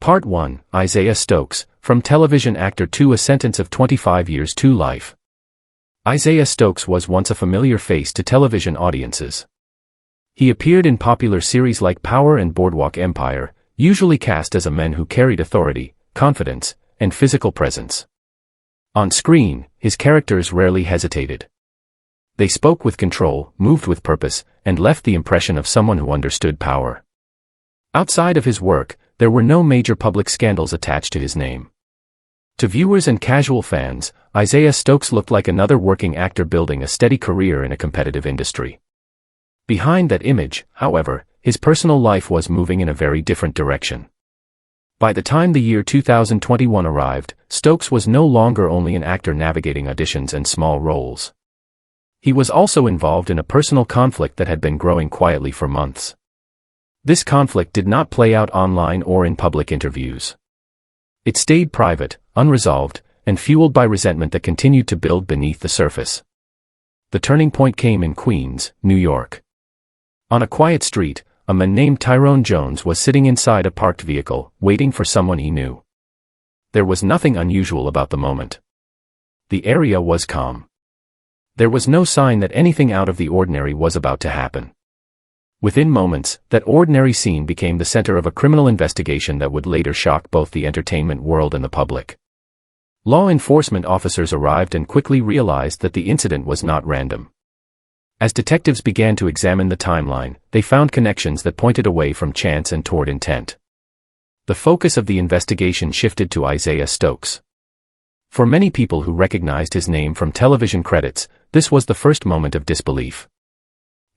Part 1, Isaiah Stokes, from television actor to a sentence of 25 years to life. Isaiah Stokes was once a familiar face to television audiences. He appeared in popular series like Power and Boardwalk Empire, usually cast as a man who carried authority, confidence, and physical presence. On screen, his characters rarely hesitated. They spoke with control, moved with purpose, and left the impression of someone who understood power. Outside of his work, there were no major public scandals attached to his name. To viewers and casual fans, Isaiah Stokes looked like another working actor building a steady career in a competitive industry. Behind that image, however, his personal life was moving in a very different direction. By the time the year 2021 arrived, Stokes was no longer only an actor navigating auditions and small roles. He was also involved in a personal conflict that had been growing quietly for months. This conflict did not play out online or in public interviews. It stayed private, unresolved, and fueled by resentment that continued to build beneath the surface. The turning point came in Queens, New York. On a quiet street, a man named Tyrone Jones was sitting inside a parked vehicle, waiting for someone he knew. There was nothing unusual about the moment. The area was calm. There was no sign that anything out of the ordinary was about to happen. Within moments, that ordinary scene became the center of a criminal investigation that would later shock both the entertainment world and the public. Law enforcement officers arrived and quickly realized that the incident was not random. As detectives began to examine the timeline, they found connections that pointed away from chance and toward intent. The focus of the investigation shifted to Isaiah Stokes. For many people who recognized his name from television credits, this was the first moment of disbelief.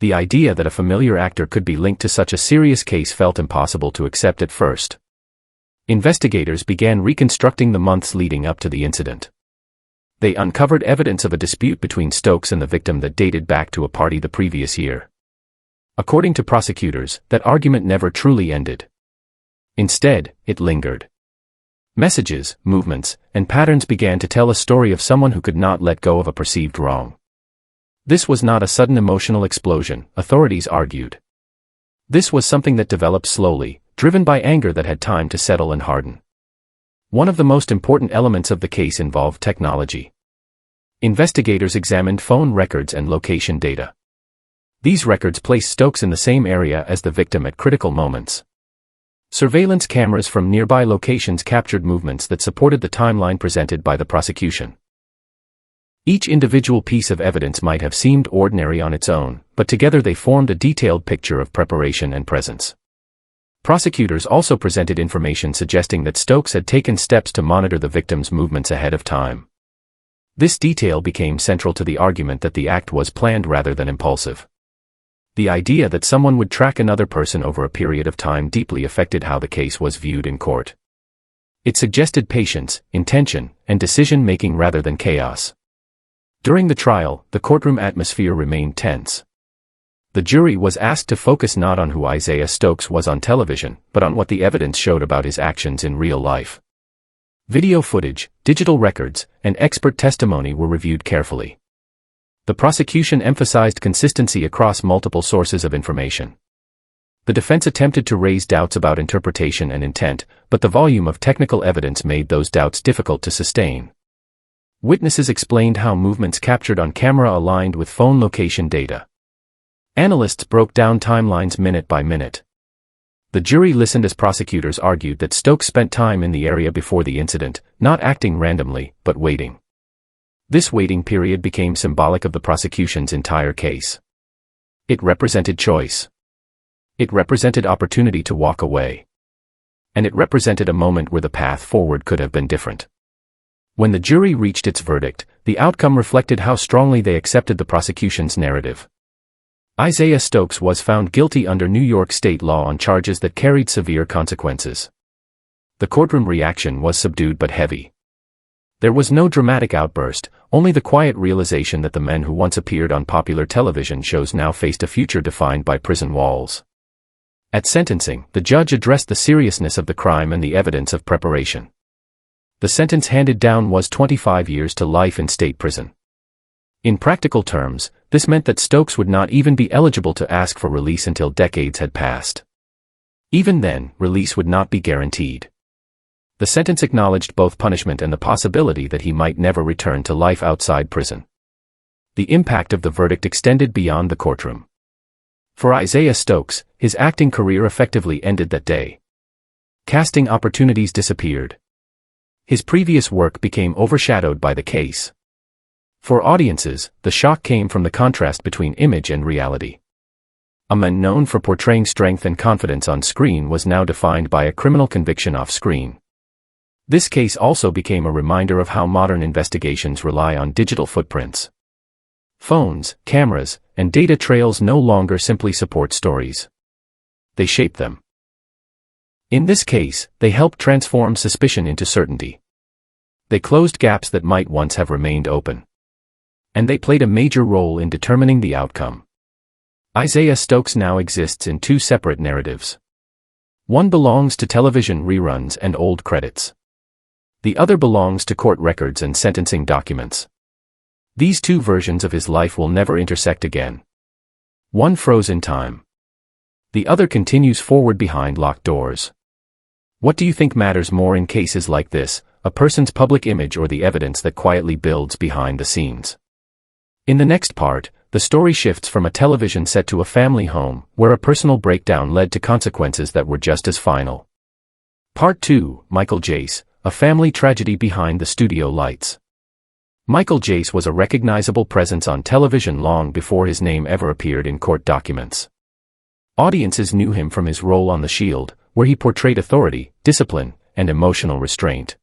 The idea that a familiar actor could be linked to such a serious case felt impossible to accept at first. Investigators began reconstructing the months leading up to the incident. They uncovered evidence of a dispute between Stokes and the victim that dated back to a party the previous year. According to prosecutors, that argument never truly ended. Instead, it lingered. Messages, movements, and patterns began to tell a story of someone who could not let go of a perceived wrong. This was not a sudden emotional explosion, authorities argued. This was something that developed slowly, driven by anger that had time to settle and harden. One of the most important elements of the case involved technology. Investigators examined phone records and location data. These records placed Stokes in the same area as the victim at critical moments. Surveillance cameras from nearby locations captured movements that supported the timeline presented by the prosecution. Each individual piece of evidence might have seemed ordinary on its own, but together they formed a detailed picture of preparation and presence. Prosecutors also presented information suggesting that Stokes had taken steps to monitor the victim's movements ahead of time. This detail became central to the argument that the act was planned rather than impulsive. The idea that someone would track another person over a period of time deeply affected how the case was viewed in court. It suggested patience, intention, and decision-making rather than chaos. During the trial, the courtroom atmosphere remained tense. The jury was asked to focus not on who Isaiah Stokes was on television, but on what the evidence showed about his actions in real life. Video footage, digital records, and expert testimony were reviewed carefully. The prosecution emphasized consistency across multiple sources of information. The defense attempted to raise doubts about interpretation and intent, but the volume of technical evidence made those doubts difficult to sustain. Witnesses explained how movements captured on camera aligned with phone location data. Analysts broke down timelines minute by minute. The jury listened as prosecutors argued that Stokes spent time in the area before the incident, not acting randomly, but waiting. This waiting period became symbolic of the prosecution's entire case. It represented choice. It represented opportunity to walk away. And it represented a moment where the path forward could have been different. When the jury reached its verdict, the outcome reflected how strongly they accepted the prosecution's narrative. Isaiah Stokes was found guilty under New York state law on charges that carried severe consequences. The courtroom reaction was subdued but heavy. There was no dramatic outburst, only the quiet realization that the men who once appeared on popular television shows now faced a future defined by prison walls. At sentencing, the judge addressed the seriousness of the crime and the evidence of preparation. The sentence handed down was 25 years to life in state prison. In practical terms, this meant that Stokes would not even be eligible to ask for release until decades had passed. Even then, release would not be guaranteed. The sentence acknowledged both punishment and the possibility that he might never return to life outside prison. The impact of the verdict extended beyond the courtroom. For Isaiah Stokes, his acting career effectively ended that day. Casting opportunities disappeared. His previous work became overshadowed by the case. For audiences, the shock came from the contrast between image and reality. A man known for portraying strength and confidence on screen was now defined by a criminal conviction off-screen. This case also became a reminder of how modern investigations rely on digital footprints. Phones, cameras, and data trails no longer simply support stories. They shape them. In this case, they help transform suspicion into certainty. They closed gaps that might once have remained open. And they played a major role in determining the outcome. Isaiah Stokes now exists in two separate narratives. One belongs to television reruns and old credits. The other belongs to court records and sentencing documents. These two versions of his life will never intersect again. One froze in time. The other continues forward behind locked doors. What do you think matters more in cases like this, a person's public image or the evidence that quietly builds behind the scenes? In the next part, the story shifts from a television set to a family home, where a personal breakdown led to consequences that were just as final. Part 2, Michael Jace, a family tragedy behind the studio lights. Michael Jace was a recognizable presence on television long before his name ever appeared in court documents. Audiences knew him from his role on The Shield, where he portrayed authority, discipline, and emotional restraint.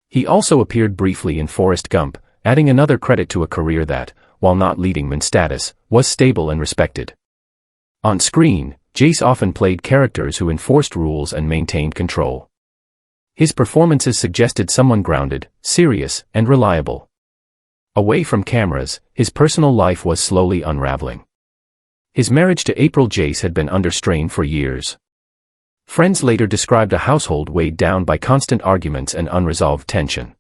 He also appeared briefly in Forrest Gump, adding another credit to a career that, while not leading man status, was stable and respected. On screen, Jace often played characters who enforced rules and maintained control. His performances suggested someone grounded, serious, and reliable. Away from cameras, his personal life was slowly unraveling. His marriage to April Jace had been under strain for years. Friends later described a household weighed down by constant arguments and unresolved tension.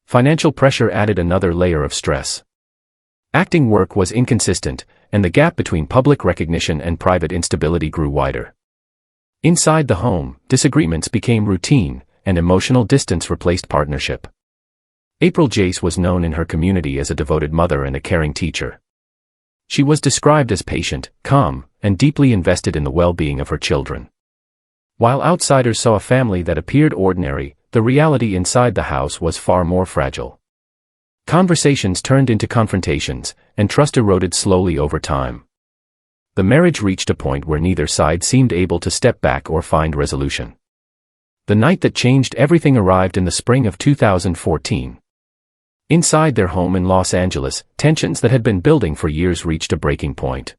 Financial pressure added another layer of stress. Acting work was inconsistent, and the gap between public recognition and private instability grew wider. Inside the home, disagreements became routine, and emotional distance replaced partnership. April Jace was known in her community as a devoted mother and a caring teacher. She was described as patient, calm, and deeply invested in the well-being of her children. While outsiders saw a family that appeared ordinary, the reality inside the house was far more fragile. Conversations turned into confrontations, and trust eroded slowly over time. The marriage reached a point where neither side seemed able to step back or find resolution. The night that changed everything arrived in the spring of 2014. Inside their home in Los Angeles, tensions that had been building for years reached a breaking point.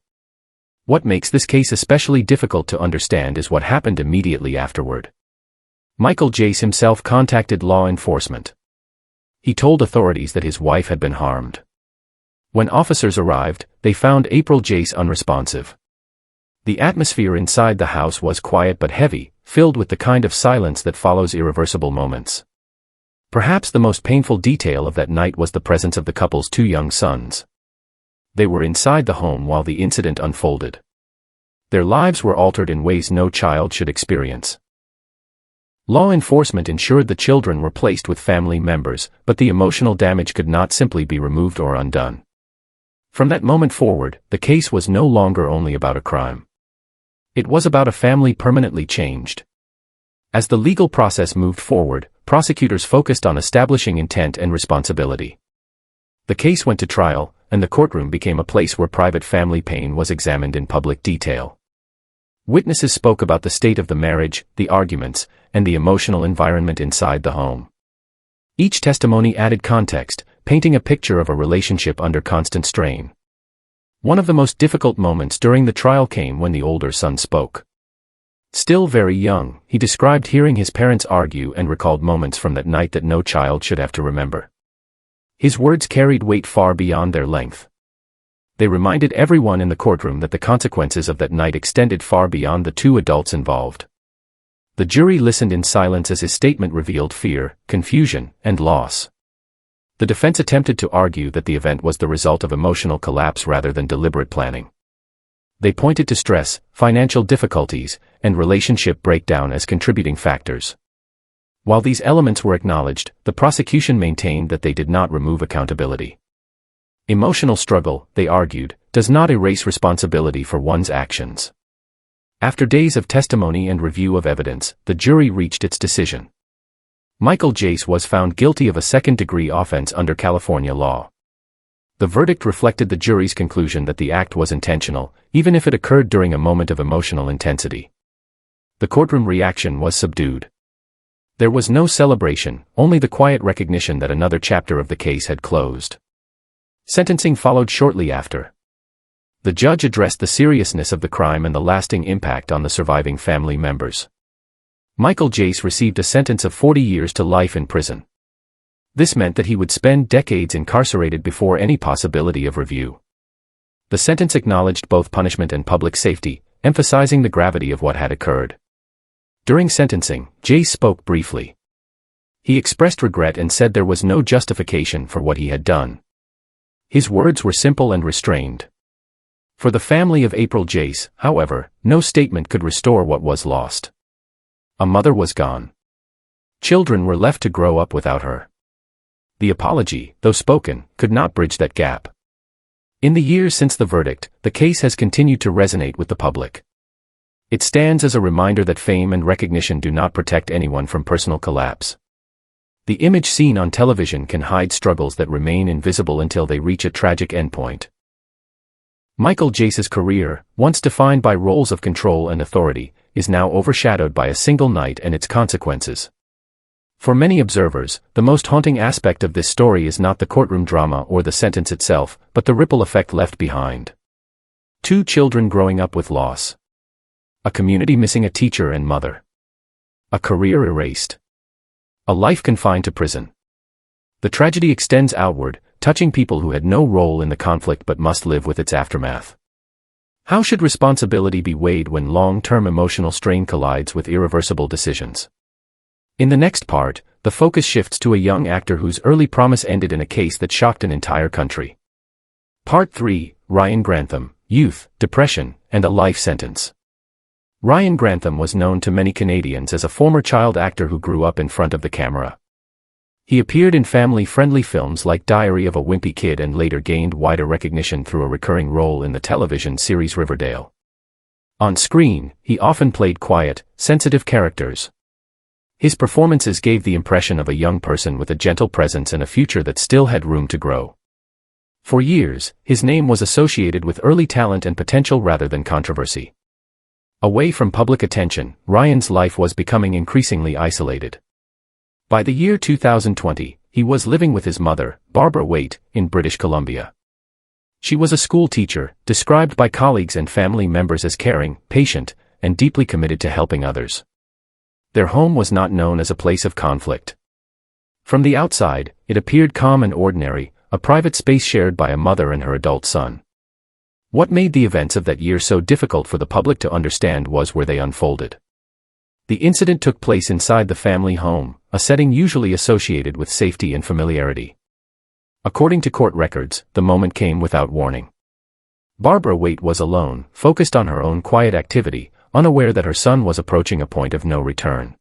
What makes this case especially difficult to understand is what happened immediately afterward. Michael Jace himself contacted law enforcement. He told authorities that his wife had been harmed. When officers arrived, they found April Jace unresponsive. The atmosphere inside the house was quiet but heavy, filled with the kind of silence that follows irreversible moments. Perhaps the most painful detail of that night was the presence of the couple's two young sons. They were inside the home while the incident unfolded. Their lives were altered in ways no child should experience. Law enforcement ensured the children were placed with family members, but the emotional damage could not simply be removed or undone. From that moment forward, the case was no longer only about a crime. It was about a family permanently changed. As the legal process moved forward, prosecutors focused on establishing intent and responsibility. The case went to trial, and the courtroom became a place where private family pain was examined in public detail. Witnesses spoke about the state of the marriage, the arguments, and the emotional environment inside the home. Each testimony added context, painting a picture of a relationship under constant strain. One of the most difficult moments during the trial came when the older son spoke. Still very young, he described hearing his parents argue and recalled moments from that night that no child should have to remember. His words carried weight far beyond their length. They reminded everyone in the courtroom that the consequences of that night extended far beyond the two adults involved. The jury listened in silence as his statement revealed fear, confusion, and loss. The defense attempted to argue that the event was the result of emotional collapse rather than deliberate planning. They pointed to stress, financial difficulties, and relationship breakdown as contributing factors. While these elements were acknowledged, the prosecution maintained that they did not remove accountability. Emotional struggle, they argued, does not erase responsibility for one's actions. After days of testimony and review of evidence, the jury reached its decision. Michael Jace was found guilty of a second-degree offense under California law. The verdict reflected the jury's conclusion that the act was intentional, even if it occurred during a moment of emotional intensity. The courtroom reaction was subdued. There was no celebration, only the quiet recognition that another chapter of the case had closed. Sentencing followed shortly after. The judge addressed the seriousness of the crime and the lasting impact on the surviving family members. Michael Jace received a sentence of 40 years to life in prison. This meant that he would spend decades incarcerated before any possibility of review. The sentence acknowledged both punishment and public safety, emphasizing the gravity of what had occurred. During sentencing, Jace spoke briefly. He expressed regret and said there was no justification for what he had done. His words were simple and restrained. For the family of April Jace, however, no statement could restore what was lost. A mother was gone. Children were left to grow up without her. The apology, though spoken, could not bridge that gap. In the years since the verdict, the case has continued to resonate with the public. It stands as a reminder that fame and recognition do not protect anyone from personal collapse. The image seen on television can hide struggles that remain invisible until they reach a tragic endpoint. Michael Jace's career, once defined by roles of control and authority, is now overshadowed by a single night and its consequences. For many observers, the most haunting aspect of this story is not the courtroom drama or the sentence itself, but the ripple effect left behind. 2 children growing up with loss. A community missing a teacher and mother. A career erased. A life confined to prison. The tragedy extends outward, touching people who had no role in the conflict but must live with its aftermath. How should responsibility be weighed when long-term emotional strain collides with irreversible decisions? In the next part, the focus shifts to a young actor whose early promise ended in a case that shocked an entire country. Part 3, Ryan Grantham, Youth, Depression, and a Life Sentence. Ryan Grantham was known to many Canadians as a former child actor who grew up in front of the camera. He appeared in family-friendly films like Diary of a Wimpy Kid and later gained wider recognition through a recurring role in the television series Riverdale. On screen, he often played quiet, sensitive characters. His performances gave the impression of a young person with a gentle presence and a future that still had room to grow. For years, his name was associated with early talent and potential rather than controversy. Away from public attention, Ryan's life was becoming increasingly isolated. By the year 2020, he was living with his mother, Barbara Waite, in British Columbia. She was a school teacher, described by colleagues and family members as caring, patient, and deeply committed to helping others. Their home was not known as a place of conflict. From the outside, it appeared calm and ordinary, a private space shared by a mother and her adult son. What made the events of that year so difficult for the public to understand was where they unfolded. The incident took place inside the family home, a setting usually associated with safety and familiarity. According to court records, the moment came without warning. Barbara Waite was alone, focused on her own quiet activity, unaware that her son was approaching a point of no return.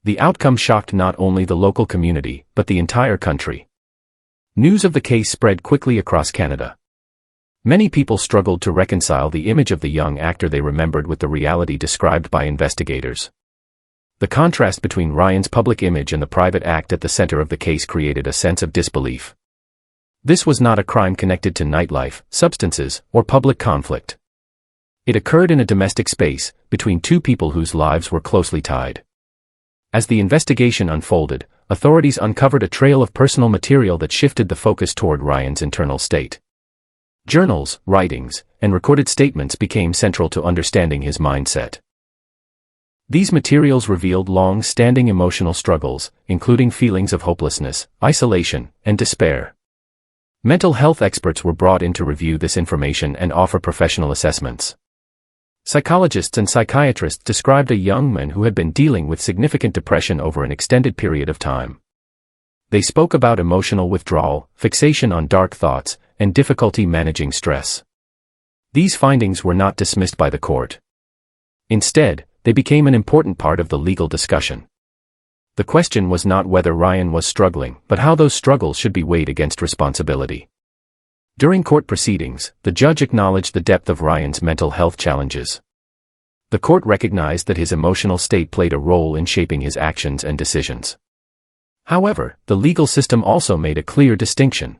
The outcome shocked not only the local community, but the entire country. News of the case spread quickly across Canada. Many people struggled to reconcile the image of the young actor they remembered with the reality described by investigators. The contrast between Ryan's public image and the private act at the center of the case created a sense of disbelief. This was not a crime connected to nightlife, substances, or public conflict. It occurred in a domestic space, between 2 people whose lives were closely tied. As the investigation unfolded, authorities uncovered a trail of personal material that shifted the focus toward Ryan's internal state. Journals, writings, and recorded statements became central to understanding his mindset. These materials revealed long-standing emotional struggles, including feelings of hopelessness, isolation, and despair. Mental health experts were brought in to review this information and offer professional assessments. Psychologists and psychiatrists described a young man who had been dealing with significant depression over an extended period of time. They spoke about emotional withdrawal, fixation on dark thoughts, and difficulty managing stress. These findings were not dismissed by the court. Instead, they became an important part of the legal discussion. The question was not whether Ryan was struggling, but how those struggles should be weighed against responsibility. During court proceedings, the judge acknowledged the depth of Ryan's mental health challenges. The court recognized that his emotional state played a role in shaping his actions and decisions. However, the legal system also made a clear distinction.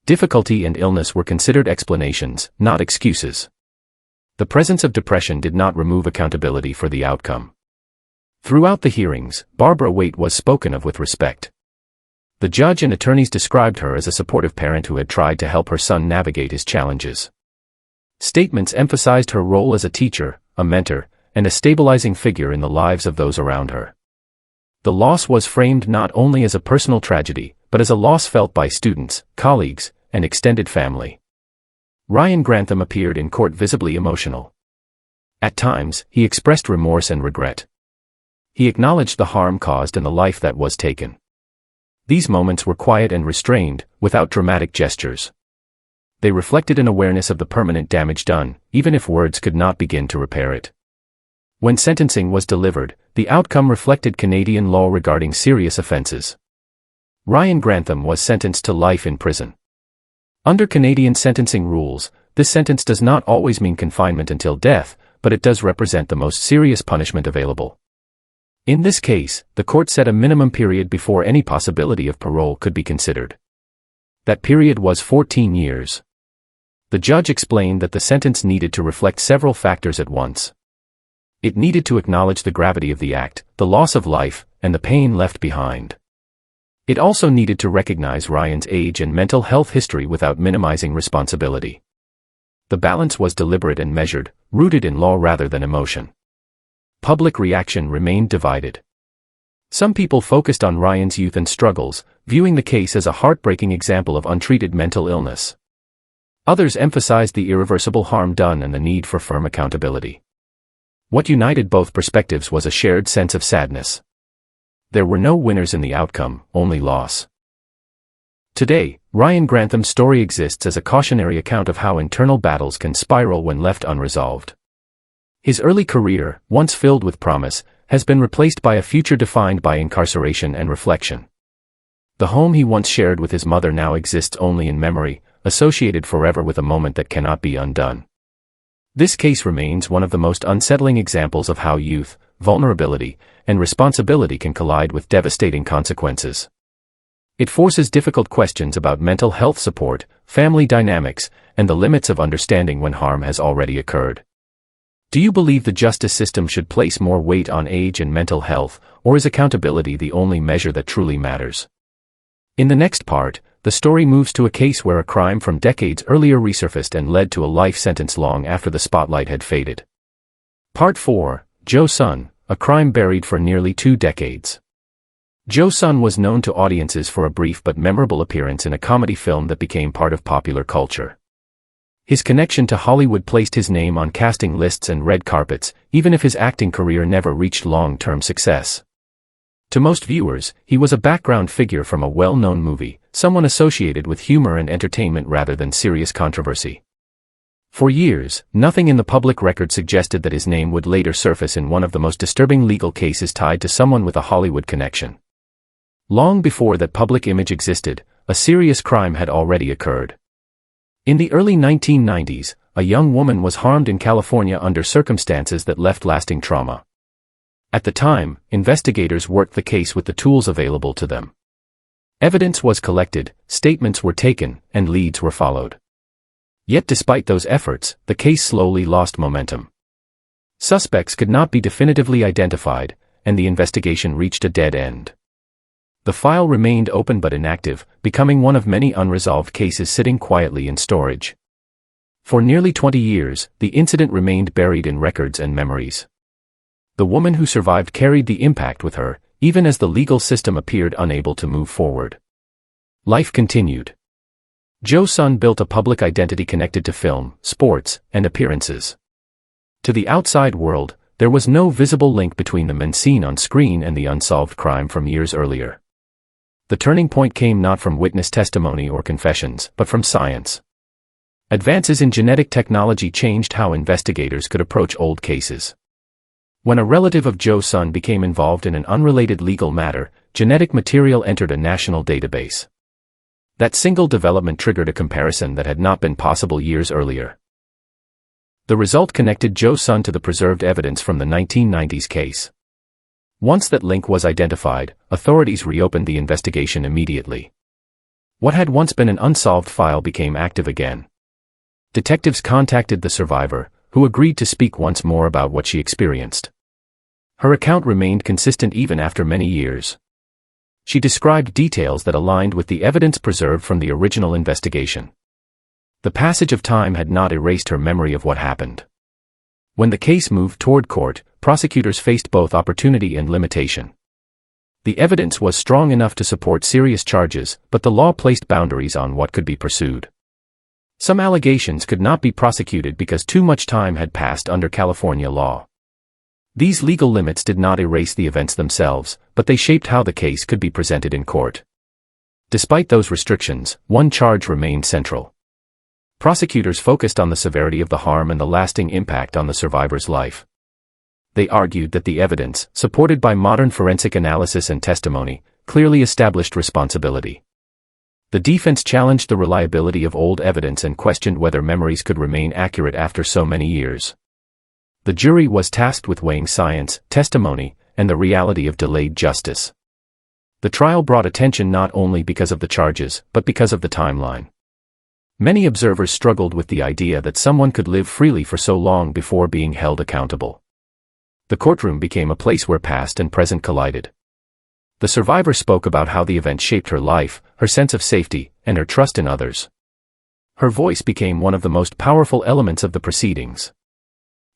Difficulty and illness were considered explanations, not excuses. The presence of depression did not remove accountability for the outcome. Throughout the hearings, Barbara Waite was spoken of with respect. The judge and attorneys described her as a supportive parent who had tried to help her son navigate his challenges. Statements emphasized her role as a teacher, a mentor, and a stabilizing figure in the lives of those around her. The loss was framed not only as a personal tragedy, but as a loss felt by students, colleagues, and extended family. Ryan Grantham appeared in court visibly emotional. At times, he expressed remorse and regret. He acknowledged the harm caused and the life that was taken. These moments were quiet and restrained, without dramatic gestures. They reflected an awareness of the permanent damage done, even if words could not begin to repair it. When sentencing was delivered, the outcome reflected Canadian law regarding serious offenses. Ryan Grantham was sentenced to life in prison. Under Canadian sentencing rules, this sentence does not always mean confinement until death, but it does represent the most serious punishment available. In this case, the court set a minimum period before any possibility of parole could be considered. That period was 14 years. The judge explained that the sentence needed to reflect several factors at once. It needed to acknowledge the gravity of the act, the loss of life, and the pain left behind. It also needed to recognize Ryan's age and mental health history without minimizing responsibility. The balance was deliberate and measured, rooted in law rather than emotion. Public reaction remained divided. Some people focused on Ryan's youth and struggles, viewing the case as a heartbreaking example of untreated mental illness. Others emphasized the irreversible harm done and the need for firm accountability. What united both perspectives was a shared sense of sadness. There were no winners in the outcome, only loss. Today, Ryan Grantham's story exists as a cautionary account of how internal battles can spiral when left unresolved. His early career, once filled with promise, has been replaced by a future defined by incarceration and reflection. The home he once shared with his mother now exists only in memory, associated forever with a moment that cannot be undone. This case remains one of the most unsettling examples of how youth, vulnerability, and responsibility can collide with devastating consequences. It forces difficult questions about mental health support, family dynamics, and the limits of understanding when harm has already occurred. Do you believe the justice system should place more weight on age and mental health, or is accountability the only measure that truly matters? In the next part, the story moves to a case where a crime from decades earlier resurfaced and led to a life sentence long after the spotlight had faded. Part 4, Joe Sun, a crime buried for nearly 2 decades. Joe Sun was known to audiences for a brief but memorable appearance in a comedy film that became part of popular culture. His connection to Hollywood placed his name on casting lists and red carpets, even if his acting career never reached long-term success. To most viewers, he was a background figure from a well-known movie, someone associated with humor and entertainment rather than serious controversy. For years, nothing in the public record suggested that his name would later surface in one of the most disturbing legal cases tied to someone with a Hollywood connection. Long before that public image existed, a serious crime had already occurred. In the early 1990s, a young woman was harmed in California under circumstances that left lasting trauma. At the time, investigators worked the case with the tools available to them. Evidence was collected, statements were taken, and leads were followed. Yet despite those efforts, the case slowly lost momentum. Suspects could not be definitively identified, and the investigation reached a dead end. The file remained open but inactive, becoming one of many unresolved cases sitting quietly in storage. For nearly 20 years, the incident remained buried in records and memories. The woman who survived carried the impact with her, even as the legal system appeared unable to move forward. Life continued. Joe Sun built a public identity connected to film, sports, and appearances. To the outside world, there was no visible link between the men seen on screen and the unsolved crime from years earlier. The turning point came not from witness testimony or confessions, but from science. Advances in genetic technology changed how investigators could approach old cases. When a relative of Joe Sun became involved in an unrelated legal matter, genetic material entered a national database. That single development triggered a comparison that had not been possible years earlier. The result connected Joe Sun to the preserved evidence from the 1990s case. Once that link was identified, authorities reopened the investigation immediately. What had once been an unsolved file became active again. Detectives contacted the survivor, who agreed to speak once more about what she experienced. Her account remained consistent even after many years. She described details that aligned with the evidence preserved from the original investigation. The passage of time had not erased her memory of what happened. When the case moved toward court, prosecutors faced both opportunity and limitation. The evidence was strong enough to support serious charges, but the law placed boundaries on what could be pursued. Some allegations could not be prosecuted because too much time had passed under California law. These legal limits did not erase the events themselves, but they shaped how the case could be presented in court. Despite those restrictions, one charge remained central. Prosecutors focused on the severity of the harm and the lasting impact on the survivor's life. They argued that the evidence, supported by modern forensic analysis and testimony, clearly established responsibility. The defense challenged the reliability of old evidence and questioned whether memories could remain accurate after so many years. The jury was tasked with weighing science, testimony, and the reality of delayed justice. The trial brought attention not only because of the charges, but because of the timeline. Many observers struggled with the idea that someone could live freely for so long before being held accountable. The courtroom became a place where past and present collided. The survivor spoke about how the event shaped her life, her sense of safety, and her trust in others. Her voice became one of the most powerful elements of the proceedings.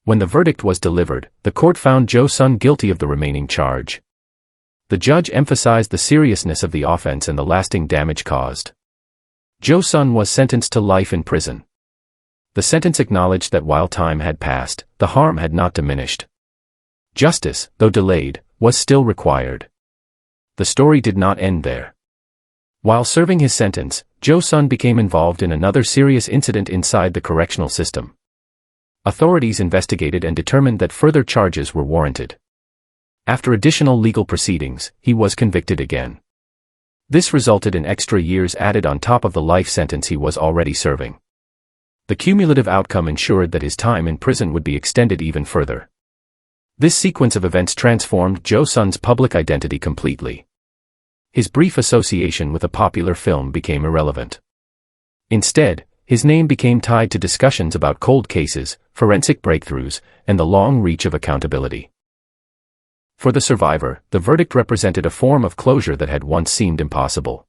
When the verdict was delivered, the court found Joe Sun guilty of the remaining charge. The judge emphasized the seriousness of the offense and the lasting damage caused. Joe Sun was sentenced to life in prison. The sentence acknowledged that while time had passed, the harm had not diminished. Justice, though delayed, was still required. The story did not end there. While serving his sentence, Joe Sun became involved in another serious incident inside the correctional system. Authorities investigated and determined that further charges were warranted. After additional legal proceedings, he was convicted again. This resulted in extra years added on top of the life sentence he was already serving. The cumulative outcome ensured that his time in prison would be extended even further. This sequence of events transformed Joe Sun's public identity completely. His brief association with a popular film became irrelevant. Instead, his name became tied to discussions about cold cases, forensic breakthroughs, and the long reach of accountability. For the survivor, the verdict represented a form of closure that had once seemed impossible.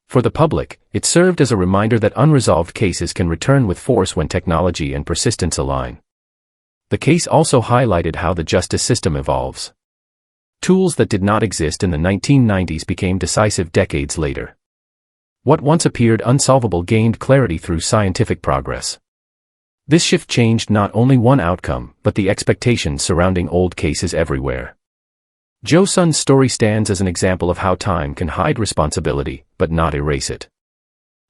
For the public, it served as a reminder that unresolved cases can return with force when technology and persistence align. The case also highlighted how the justice system evolves. Tools that did not exist in the 1990s became decisive decades later. What once appeared unsolvable gained clarity through scientific progress. This shift changed not only one outcome, but the expectations surrounding old cases everywhere. Joe Sun's story stands as an example of how time can hide responsibility, but not erase it.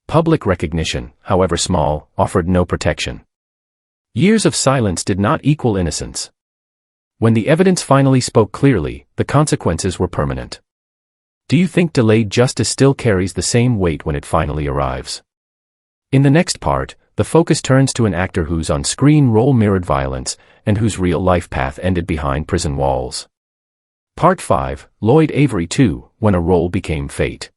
Public recognition, however small, offered no protection. Years of silence did not equal innocence. When the evidence finally spoke clearly, the consequences were permanent. Do you think delayed justice still carries the same weight when it finally arrives? In the next part, the focus turns to an actor whose on-screen role mirrored violence, and whose real-life path ended behind prison walls. Part 5, Lloyd Avery 2, When a Role Became Fate.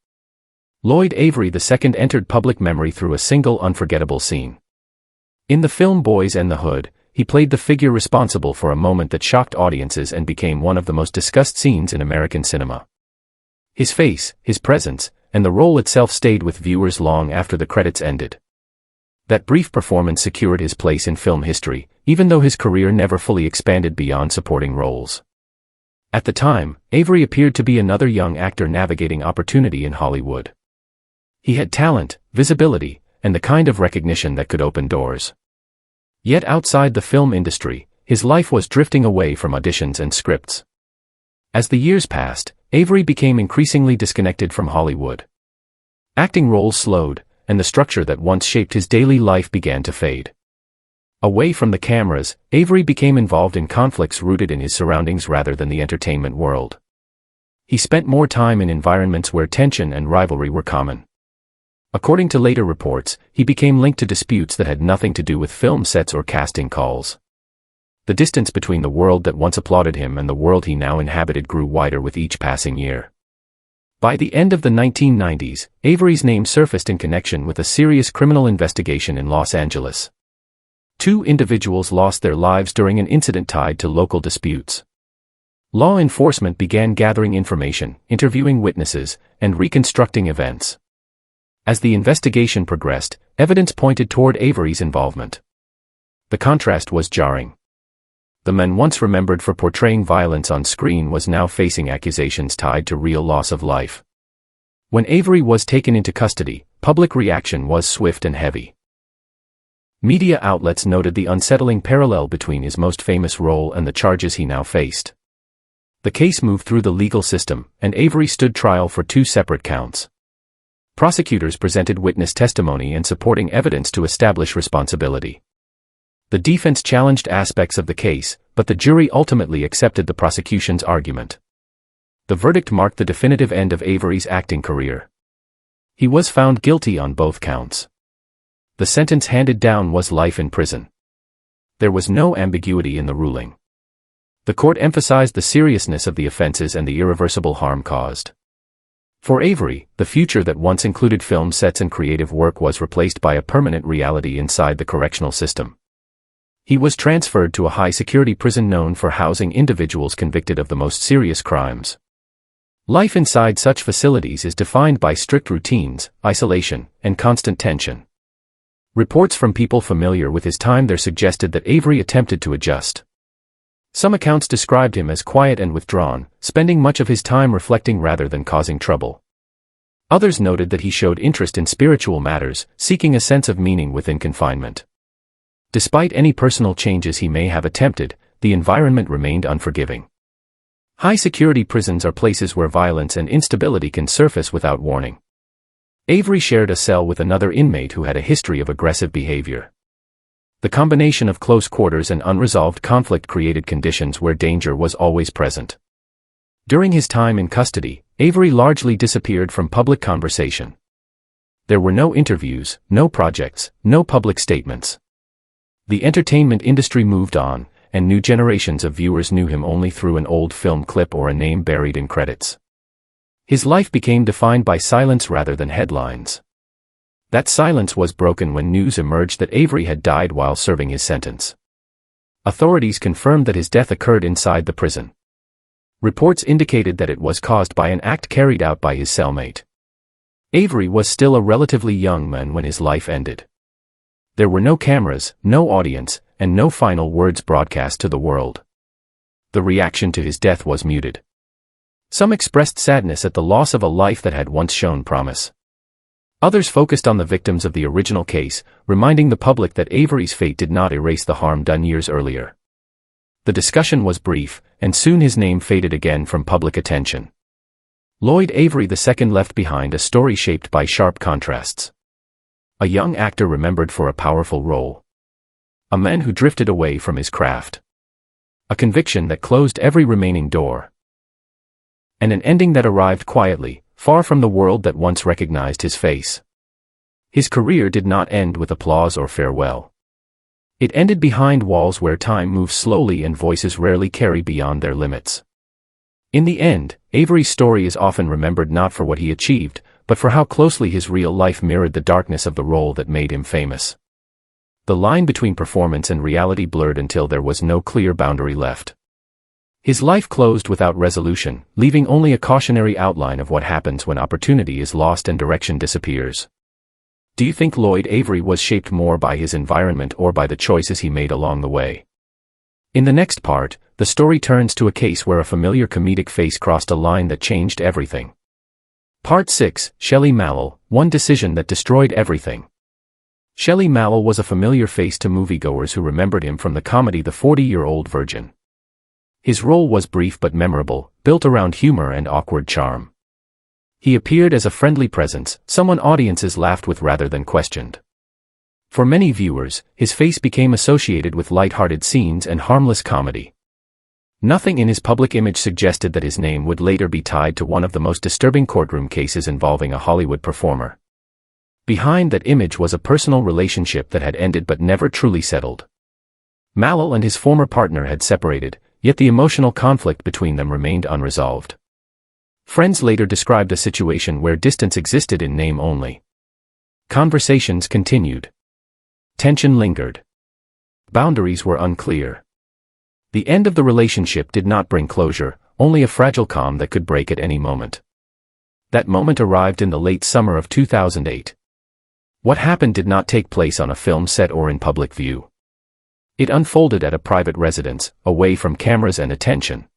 Lloyd Avery II entered public memory through a single unforgettable scene. In the film Boys and the Hood, he played the figure responsible for a moment that shocked audiences and became one of the most discussed scenes in American cinema. His face, his presence, and the role itself stayed with viewers long after the credits ended. That brief performance secured his place in film history, even though his career never fully expanded beyond supporting roles. At the time, Avery appeared to be another young actor navigating opportunity in Hollywood. He had talent, visibility, and the kind of recognition that could open doors. Yet outside the film industry, his life was drifting away from auditions and scripts. As the years passed, Avery became increasingly disconnected from Hollywood. Acting roles slowed, and the structure that once shaped his daily life began to fade. Away from the cameras, Avery became involved in conflicts rooted in his surroundings rather than the entertainment world. He spent more time in environments where tension and rivalry were common. According to later reports, he became linked to disputes that had nothing to do with film sets or casting calls. The distance between the world that once applauded him and the world he now inhabited grew wider with each passing year. By the end of the 1990s, Avery's name surfaced in connection with a serious criminal investigation in Los Angeles. 2 individuals lost their lives during an incident tied to local disputes. Law enforcement began gathering information, interviewing witnesses, and reconstructing events. As the investigation progressed, evidence pointed toward Avery's involvement. The contrast was jarring. The man once remembered for portraying violence on screen was now facing accusations tied to real loss of life. When Avery was taken into custody, public reaction was swift and heavy. Media outlets noted the unsettling parallel between his most famous role and the charges he now faced. The case moved through the legal system, and Avery stood trial for 2 separate counts. Prosecutors presented witness testimony and supporting evidence to establish responsibility. The defense challenged aspects of the case, but the jury ultimately accepted the prosecution's argument. The verdict marked the definitive end of Avery's acting career. He was found guilty on both counts. The sentence handed down was life in prison. There was no ambiguity in the ruling. The court emphasized the seriousness of the offenses and the irreversible harm caused. For Avery, the future that once included film sets and creative work was replaced by a permanent reality inside the correctional system. He was transferred to a high-security prison known for housing individuals convicted of the most serious crimes. Life inside such facilities is defined by strict routines, isolation, and constant tension. Reports from people familiar with his time there suggested that Avery attempted to adjust. Some accounts described him as quiet and withdrawn, spending much of his time reflecting rather than causing trouble. Others noted that he showed interest in spiritual matters, seeking a sense of meaning within confinement. Despite any personal changes he may have attempted, the environment remained unforgiving. High-security prisons are places where violence and instability can surface without warning. Avery shared a cell with another inmate who had a history of aggressive behavior. The combination of close quarters and unresolved conflict created conditions where danger was always present. During his time in custody, Avery largely disappeared from public conversation. There were no interviews, no projects, no public statements. The entertainment industry moved on, and new generations of viewers knew him only through an old film clip or a name buried in credits. His life became defined by silence rather than headlines. That silence was broken when news emerged that Avery had died while serving his sentence. Authorities confirmed that his death occurred inside the prison. Reports indicated that it was caused by an act carried out by his cellmate. Avery was still a relatively young man when his life ended. There were no cameras, no audience, and no final words broadcast to the world. The reaction to his death was muted. Some expressed sadness at the loss of a life that had once shown promise. Others focused on the victims of the original case, reminding the public that Avery's fate did not erase the harm done years earlier. The discussion was brief, and soon his name faded again from public attention. Lloyd Avery II left behind a story shaped by sharp contrasts. A young actor remembered for a powerful role. A man who drifted away from his craft. A conviction that closed every remaining door. And an ending that arrived quietly, far from the world that once recognized his face. His career did not end with applause or farewell. It ended behind walls where time moves slowly and voices rarely carry beyond their limits. In the end, Avery's story is often remembered not for what he achieved, but for how closely his real life mirrored the darkness of the role that made him famous. The line between performance and reality blurred until there was no clear boundary left. His life closed without resolution, leaving only a cautionary outline of what happens when opportunity is lost and direction disappears. Do you think Lloyd Avery was shaped more by his environment or by the choices he made along the way? In the next part, the story turns to a case where a familiar comedic face crossed a line that changed everything. Part 6, Shelley Mallal, One Decision That Destroyed Everything. Shelley Mallal was a familiar face to moviegoers who remembered him from the comedy The 40-Year-Old Virgin. His role was brief but memorable, built around humor and awkward charm. He appeared as a friendly presence, someone audiences laughed with rather than questioned. For many viewers, his face became associated with light-hearted scenes and harmless comedy. Nothing in his public image suggested that his name would later be tied to one of the most disturbing courtroom cases involving a Hollywood performer. Behind that image was a personal relationship that had ended but never truly settled. Malol and his former partner had separated, yet the emotional conflict between them remained unresolved. Friends later described a situation where distance existed in name only. Conversations continued. Tension lingered. Boundaries were unclear. The end of the relationship did not bring closure, only a fragile calm that could break at any moment. That moment arrived in the late summer of 2008. What happened did not take place on a film set or in public view. It unfolded at a private residence, away from cameras and attention.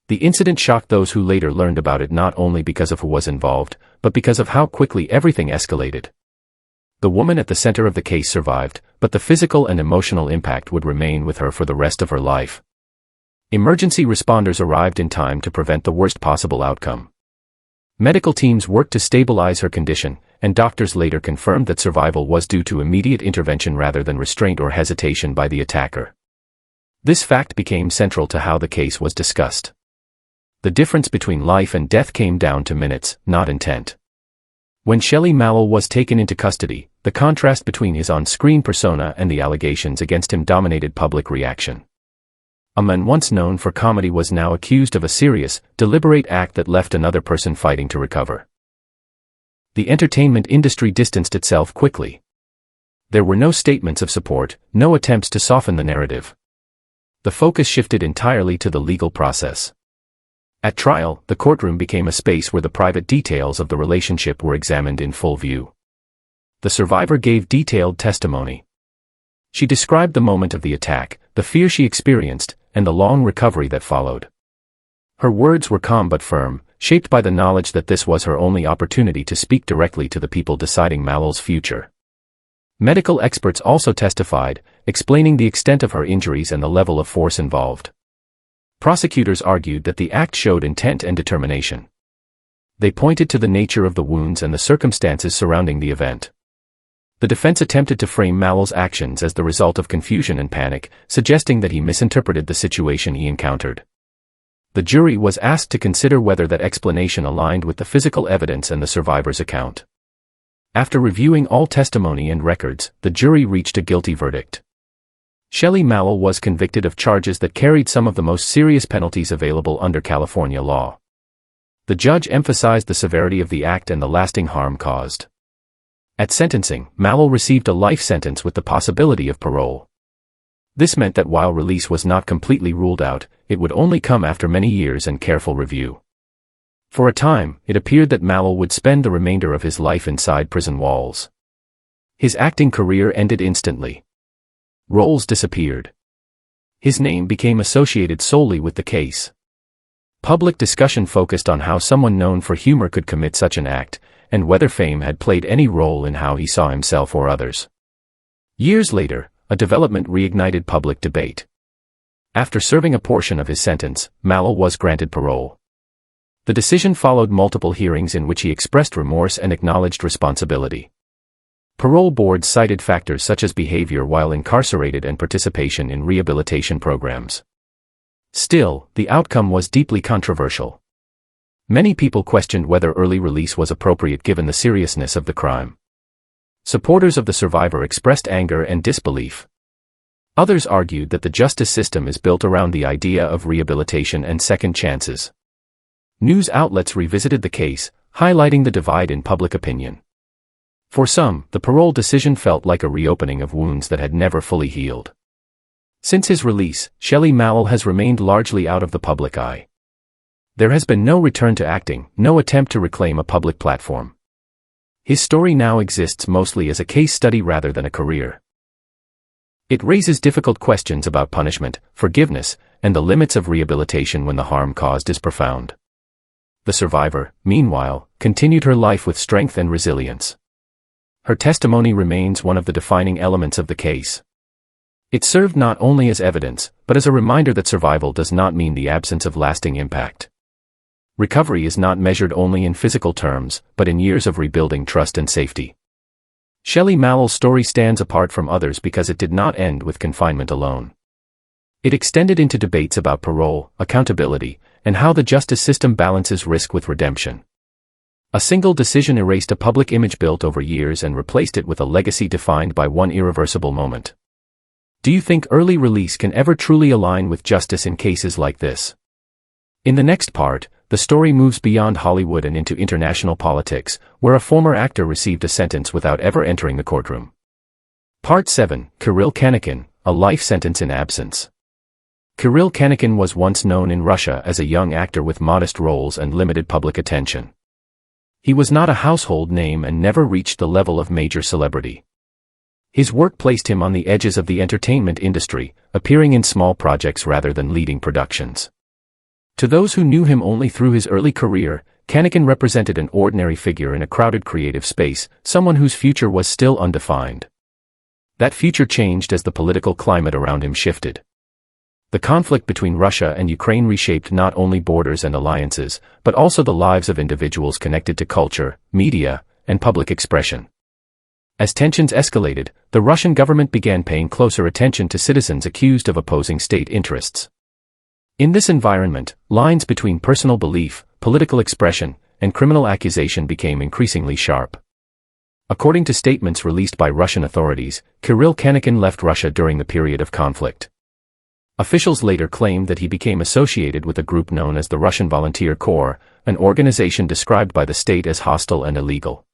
The incident shocked those who later learned about it not only because of who was involved, but because of how quickly everything escalated. The woman at the center of the case survived, but the physical and emotional impact would remain with her for the rest of her life. Emergency responders arrived in time to prevent the worst possible outcome. Medical teams worked to stabilize her condition, and doctors later confirmed that survival was due to immediate intervention rather than restraint or hesitation by the attacker. This fact became central to how the case was discussed. The difference between life and death came down to minutes, not intent. When Shelley Malol was taken into custody, the contrast between his on-screen persona and the allegations against him dominated public reaction. A man once known for comedy was now accused of a serious, deliberate act that left another person fighting to recover. The entertainment industry distanced itself quickly. There were no statements of support, no attempts to soften the narrative. The focus shifted entirely to the legal process. At trial, the courtroom became a space where the private details of the relationship were examined in full view. The survivor gave detailed testimony. She described the moment of the attack, the fear she experienced, and the long recovery that followed. Her words were calm but firm, shaped by the knowledge that this was her only opportunity to speak directly to the people deciding Malol's future. Medical experts also testified, explaining the extent of her injuries and the level of force involved. Prosecutors argued that the act showed intent and determination. They pointed to the nature of the wounds and the circumstances surrounding the event. The defense attempted to frame Malol's actions as the result of confusion and panic, suggesting that he misinterpreted the situation he encountered. The jury was asked to consider whether that explanation aligned with the physical evidence and the survivor's account. After reviewing all testimony and records, the jury reached a guilty verdict. Shelley Malol was convicted of charges that carried some of the most serious penalties available under California law. The judge emphasized the severity of the act and the lasting harm caused. At sentencing, Malol received a life sentence with the possibility of parole. This meant that while release was not completely ruled out, it would only come after many years and careful review. For a time, it appeared that Malol would spend the remainder of his life inside prison walls. His acting career ended instantly. Roles disappeared. His name became associated solely with the case. Public discussion focused on how someone known for humor could commit such an act, and whether fame had played any role in how he saw himself or others. Years later, a development reignited public debate. After serving a portion of his sentence, Malol was granted parole. The decision followed multiple hearings in which he expressed remorse and acknowledged responsibility. Parole boards cited factors such as behavior while incarcerated and participation in rehabilitation programs. Still, the outcome was deeply controversial. Many people questioned whether early release was appropriate given the seriousness of the crime. Supporters of the survivor expressed anger and disbelief. Others argued that the justice system is built around the idea of rehabilitation and second chances. News outlets revisited the case, highlighting the divide in public opinion. For some, the parole decision felt like a reopening of wounds that had never fully healed. Since his release, Shelley Malol has remained largely out of the public eye. There has been no return to acting, no attempt to reclaim a public platform. His story now exists mostly as a case study rather than a career. It raises difficult questions about punishment, forgiveness, and the limits of rehabilitation when the harm caused is profound. The survivor, meanwhile, continued her life with strength and resilience. Her testimony remains one of the defining elements of the case. It served not only as evidence, but as a reminder that survival does not mean the absence of lasting impact. Recovery is not measured only in physical terms, but in years of rebuilding trust and safety. Shelley Mallow's story stands apart from others because it did not end with confinement alone. It extended into debates about parole, accountability, and how the justice system balances risk with redemption. A single decision erased a public image built over years and replaced it with a legacy defined by one irreversible moment. Do you think early release can ever truly align with justice in cases like this? In the next part, the story moves beyond Hollywood and into international politics, where a former actor received a sentence without ever entering the courtroom. Part 7, Kirill Kanikin, a life sentence in absence. Kirill Kanikin was once known in Russia as a young actor with modest roles and limited public attention. He was not a household name and never reached the level of major celebrity. His work placed him on the edges of the entertainment industry, appearing in small projects rather than leading productions. To those who knew him only through his early career, Kanikin represented an ordinary figure in a crowded creative space, someone whose future was still undefined. That future changed as the political climate around him shifted. The conflict between Russia and Ukraine reshaped not only borders and alliances, but also the lives of individuals connected to culture, media, and public expression. As tensions escalated, the Russian government began paying closer attention to citizens accused of opposing state interests. In this environment, lines between personal belief, political expression, and criminal accusation became increasingly sharp. According to statements released by Russian authorities, Kirill Kanikin left Russia during the period of conflict. Officials later claimed that he became associated with a group known as the Russian Volunteer Corps, an organization described by the state as hostile and illegal.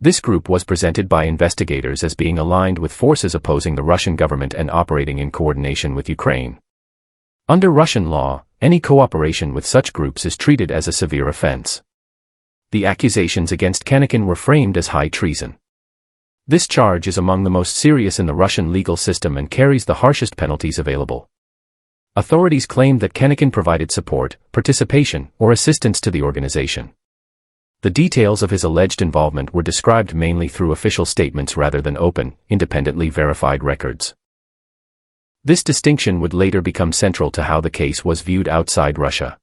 This group was presented by investigators as being aligned with forces opposing the Russian government and operating in coordination with Ukraine. Under Russian law, any cooperation with such groups is treated as a severe offense. The accusations against Kanikin were framed as high treason. This charge is among the most serious in the Russian legal system and carries the harshest penalties available. Authorities claimed that Kanikin provided support, participation, or assistance to the organization. The details of his alleged involvement were described mainly through official statements rather than open, independently verified records. This distinction would later become central to how the case was viewed outside Russia.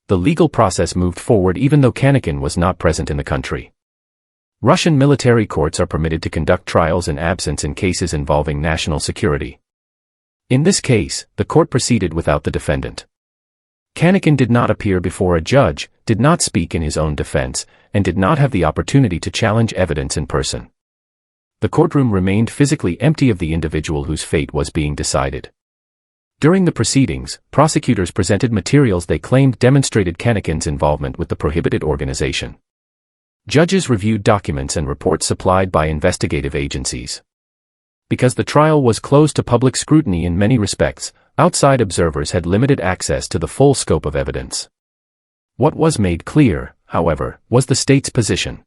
The legal process moved forward even though Kanikin was not present in the country. Russian military courts are permitted to conduct trials in absence in cases involving national security. In this case, the court proceeded without the defendant. Kanikin did not appear before a judge, did not speak in his own defense, and did not have the opportunity to challenge evidence in person. The courtroom remained physically empty of the individual whose fate was being decided. During the proceedings, prosecutors presented materials they claimed demonstrated Kanikin's involvement with the prohibited organization. Judges reviewed documents and reports supplied by investigative agencies. Because the trial was closed to public scrutiny in many respects, outside observers had limited access to the full scope of evidence. What was made clear, however, was the state's position.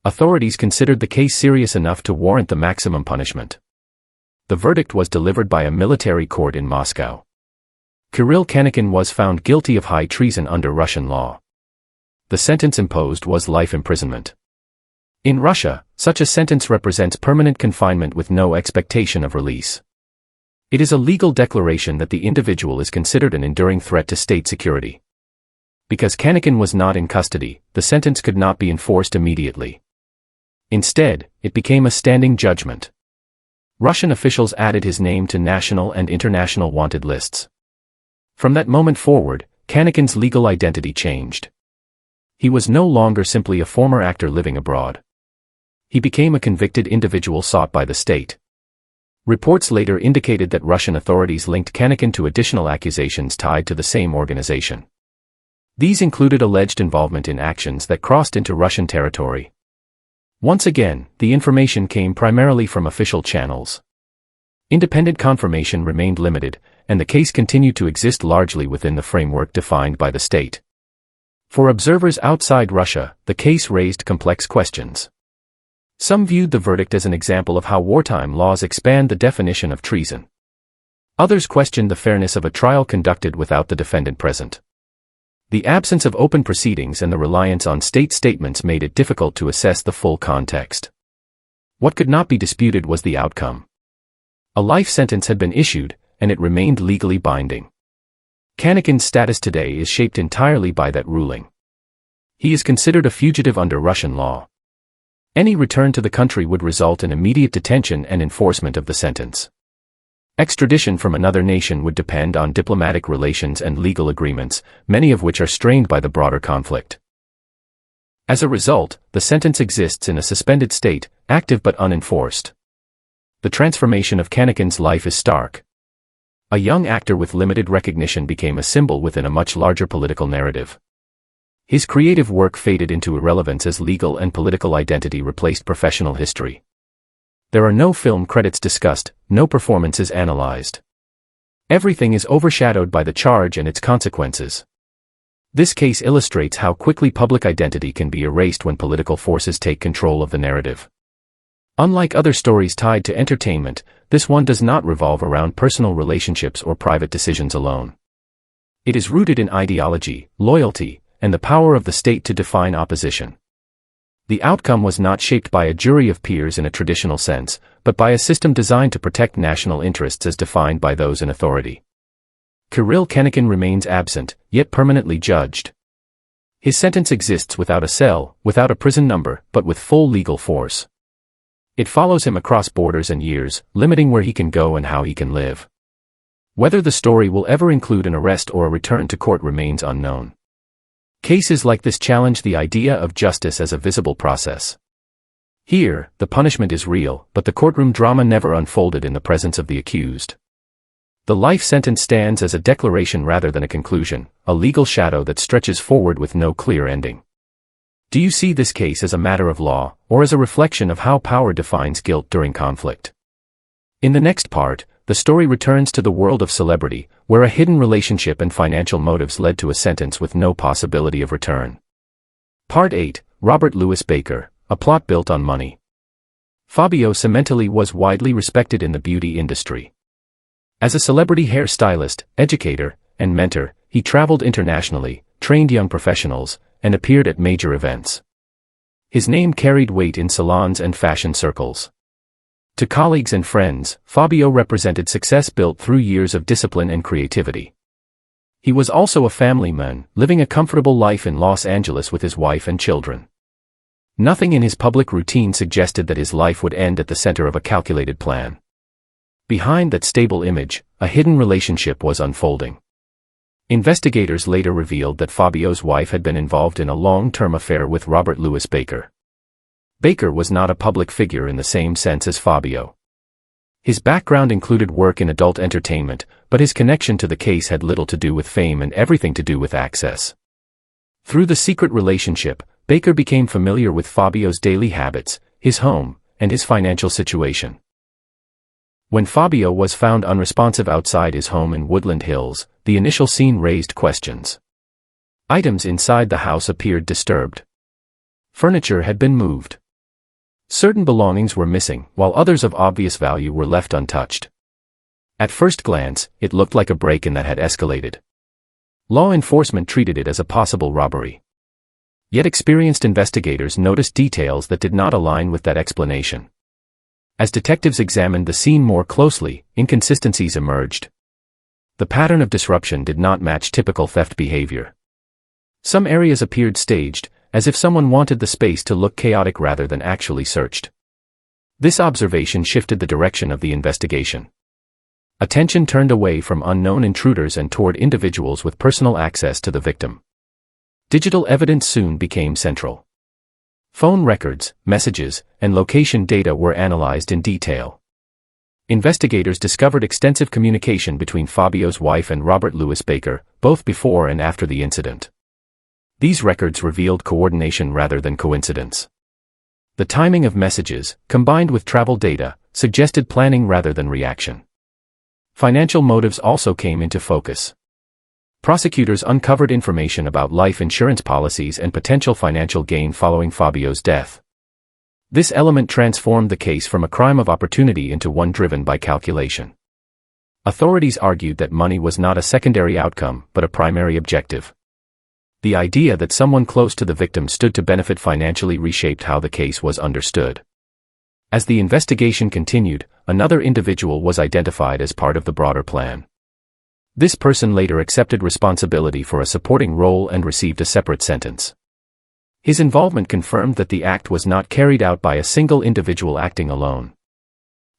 Authorities considered the case serious enough to warrant the maximum punishment. The verdict was delivered by a military court in Moscow. Kirill Kanikin was found guilty of high treason under Russian law. The sentence imposed was life imprisonment. In Russia, such a sentence represents permanent confinement with no expectation of release. It is a legal declaration that the individual is considered an enduring threat to state security. Because Kanikin was not in custody, the sentence could not be enforced immediately. Instead, it became a standing judgment. Russian officials added his name to national and international wanted lists. From that moment forward, Kanikin's legal identity changed. He was no longer simply a former actor living abroad. He became a convicted individual sought by the state. Reports later indicated that Russian authorities linked Kanikin to additional accusations tied to the same organization. These included alleged involvement in actions that crossed into Russian territory. Once again, the information came primarily from official channels. Independent confirmation remained limited, and the case continued to exist largely within the framework defined by the state. For observers outside Russia, the case raised complex questions. Some viewed the verdict as an example of how wartime laws expand the definition of treason. Others questioned the fairness of a trial conducted without the defendant present. The absence of open proceedings and the reliance on state statements made it difficult to assess the full context. What could not be disputed was the outcome. A life sentence had been issued, and it remained legally binding. Kanikin's status today is shaped entirely by that ruling. He is considered a fugitive under Russian law. Any return to the country would result in immediate detention and enforcement of the sentence. Extradition from another nation would depend on diplomatic relations and legal agreements, many of which are strained by the broader conflict. As a result, the sentence exists in a suspended state, active but unenforced. The transformation of Kannakin's life is stark. A young actor with limited recognition became a symbol within a much larger political narrative. His creative work faded into irrelevance as legal and political identity replaced professional history. There are no film credits discussed, no performances analyzed. Everything is overshadowed by the charge and its consequences. This case illustrates how quickly public identity can be erased when political forces take control of the narrative. Unlike other stories tied to entertainment, this one does not revolve around personal relationships or private decisions alone. It is rooted in ideology, loyalty, and the power of the state to define opposition. The outcome was not shaped by a jury of peers in a traditional sense, but by a system designed to protect national interests as defined by those in authority. Kirill Kannakin remains absent, yet permanently judged. His sentence exists without a cell, without a prison number, but with full legal force. It follows him across borders and years, limiting where he can go and how he can live. Whether the story will ever include an arrest or a return to court remains unknown. Cases like this challenge the idea of justice as a visible process. Here, the punishment is real, but the courtroom drama never unfolded in the presence of the accused. The life sentence stands as a declaration rather than a conclusion, a legal shadow that stretches forward with no clear ending. Do you see this case as a matter of law, or as a reflection of how power defines guilt during conflict? In the next part, the story returns to the world of celebrity, where a hidden relationship and financial motives led to a sentence with no possibility of return. Part 8, Robert Louis Baker, a plot built on money. Fabio Cementili was widely respected in the beauty industry. As a celebrity hairstylist, educator, and mentor, he traveled internationally, trained young professionals, and appeared at major events. His name carried weight in salons and fashion circles. To colleagues and friends, Fabio represented success built through years of discipline and creativity. He was also a family man, living a comfortable life in Los Angeles with his wife and children. Nothing in his public routine suggested that his life would end at the center of a calculated plan. Behind that stable image, a hidden relationship was unfolding. Investigators later revealed that Fabio's wife had been involved in a long-term affair with Robert Louis Baker. Baker was not a public figure in the same sense as Fabio. His background included work in adult entertainment, but his connection to the case had little to do with fame and everything to do with access. Through the secret relationship, Baker became familiar with Fabio's daily habits, his home, and his financial situation. When Fabio was found unresponsive outside his home in Woodland Hills, the initial scene raised questions. Items inside the house appeared disturbed. Furniture had been moved. Certain belongings were missing, while others of obvious value were left untouched. At first glance, it looked like a break-in that had escalated. Law enforcement treated it as a possible robbery. Yet experienced investigators noticed details that did not align with that explanation. As detectives examined the scene more closely, inconsistencies emerged. The pattern of disruption did not match typical theft behavior. Some areas appeared staged, as if someone wanted the space to look chaotic rather than actually searched. This observation shifted the direction of the investigation. Attention turned away from unknown intruders and toward individuals with personal access to the victim. Digital evidence soon became central. Phone records, messages, and location data were analyzed in detail. Investigators discovered extensive communication between Fabio's wife and Robert Louis Baker, both before and after the incident. These records revealed coordination rather than coincidence. The timing of messages, combined with travel data, suggested planning rather than reaction. Financial motives also came into focus. Prosecutors uncovered information about life insurance policies and potential financial gain following Fabio's death. This element transformed the case from a crime of opportunity into one driven by calculation. Authorities argued that money was not a secondary outcome but a primary objective. The idea that someone close to the victim stood to benefit financially reshaped how the case was understood. As the investigation continued, another individual was identified as part of the broader plan. This person later accepted responsibility for a supporting role and received a separate sentence. His involvement confirmed that the act was not carried out by a single individual acting alone.